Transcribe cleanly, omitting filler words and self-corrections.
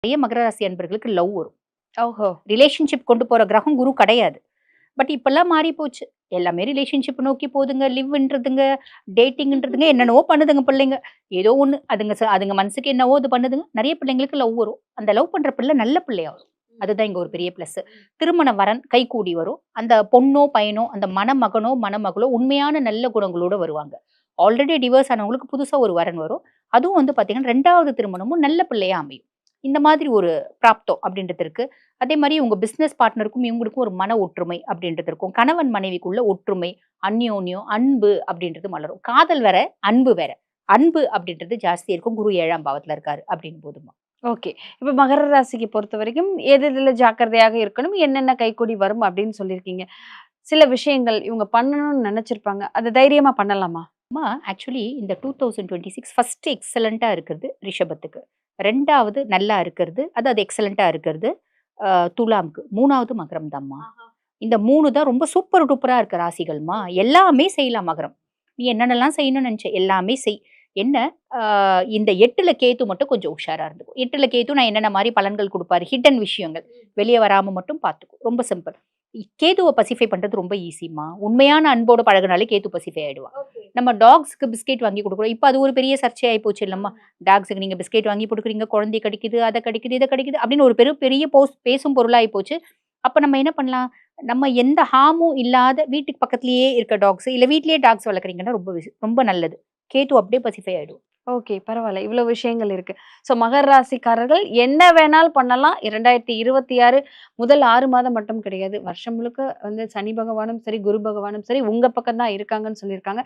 நிறைய மகர ராசி அன்பர்களுக்கு லவ் வரும். ஓஹோ! ரிலேஷன்ஷிப் கொண்டு போற கிரகம் குரு கிடையாது. பட் இப்பல்லாம் மாறி போச்சு. எல்லாமே ரிலேஷன்ஷிப் நோக்கி போதுங்க. லிவ்ன்றதுங்க, டேட்டிங்ன்றதுங்க என்னென்னவோ பண்ணுதுங்க பிள்ளைங்க. ஏதோ ஒண்ணு அதுங்க மனசுக்கு என்னவோ அது பண்ணுதுங்க. நெறைய பிள்ளைங்களுக்கு லவ் வரும். அந்த லவ் பண்ற பிள்ளை நல்ல பிள்ளையா வரும். அதுதான் இங்க ஒரு பெரிய பிளஸ். திருமண வரன் கைகூடி வரும். அந்த பொண்ணோ, பையனோ, அந்த மணமகனோ, மணமகளோ உண்மையான நல்ல குணங்களோட வருவாங்க. ஆல்ரெடி டிவோர்ஸ் ஆனவங்களுக்கு புதுசா ஒரு வரன் வரும். அதுவும் வந்து பார்த்தீங்கன்னா, 2வது திருமணமும் நல்ல பிள்ளையா அமையும். இந்த மாதிரி ஒரு பிராப்தம் அப்படின்றது இருக்கு. அதே மாரி உங்க பிசினஸ் பார்ட்னருக்கும் இவங்களுக்கும் ஒரு மன ஒற்றுமை அப்படின்றது இருக்கும். கணவன் மனைவிக்குள்ள ஒற்றுமை, அந்யோன்யம், அன்பு அப்படின்றது மலரும். காதல் வேற, அன்பு வேற. அன்பு அப்படின்றது ஜாஸ்தி இருக்கும். குரு 7ஆம் பாவத்துல இருக்காரு அப்படின்னும் போதுமா. ஓகே. இப்ப மகர ராசிக்கு பொறுத்தவரைக்கும் எது எதுல ஜாக்கிரதையாக இருக்கணும், என்னென்ன கைக்கூடி வரும் அப்படின்னு சொல்லியிருக்கீங்க. சில விஷயங்கள் இவங்க பண்ணணும்னு நெனச்சிருப்பாங்க. அத தைரியமா பண்ணலாமா? ஆக்சுவலி இந்த 2026 ஃபர்ஸ்ட் எக்ஸலன்ட்டா இருக்கிறது ரிஷபத்துக்கு. 2வது நல்லா இருக்கிறது, அது எக்ஸலன்ட்டா இருக்கிறது துலாம்க்கு. 3வது மகரம் தான்மா. இந்த 3 தான் ரொம்ப சூப்பர் டூப்பரா இருக்க ராசிகள்மா. எல்லாமே செய்யலாம் மகரம். நீ என்னென்னலாம் செய்யணும்னு நெனச்ச எல்லாமே செய். என்ன அ இந்த 8ல கேது மட்டும் கொஞ்சம் உஷாரா இருந்துக்கோ. 8ல கேது நான் என்னென்ன மாரி பலன்கள் குடுப்பாரு, ஹிட்டன் விஷயங்கள். வெளிய வராம மட்டும் பார்த்துக்கோ. ரொம்ப சிம்பிள். கேதுவ பசிஃபை பண்றது ரொம்ப ஈஸிம்மா. உண்மையான அன்போட பழகுனாலே கேது பசிஃபை ஆயிடுவா. நம்ம டாக்ஸ்க்கு பிஸ்கெட் வாங்கி குடுக்குறோம். இப்ப அது ஒரு பெரிய சர்ச்சையாயி போச்சு இல்லம்மா. டாக்ஸுக்கு நீங்க பிஸ்கெட் வாங்கி குடுக்குறீங்க, குழந்தைய கடிக்குது, அத கடிக்குது, இத கடிக்குது அப்படின்னு ஒரு பெரிய பேசும் பொருளாயி போச்சு. அப்ப நம்ம என்ன பண்ணலாம்? நம்ம எந்த ஹார்மும் இல்லாத வீட்டுக்கு பக்கத்திலேயே இருக்க டாக்ஸ், இல்ல வீட்லயே டாக்ஸ் வளர்க்குறீங்கன்னா ரொம்ப நல்லது. கேது அப்படியே பசிஃபை ஆயிடும். ஓகே. பரவால்ல. இவ்ளோ விஷயங்கள் இருக்கு. ஸோ மகர ராசிக்காரர்கள் என்ன வேணாலும் பண்ணலாம். 2026 முதல் 6 மாதம் மட்டும் கிடையாது. வருஷம் முழுக்க வந்து சனி பகவானும் சரி, குரு பகவானும் சரி, உங்க பக்கம் தான் இருக்காங்கன்னு சொல்லியிருக்காங்க.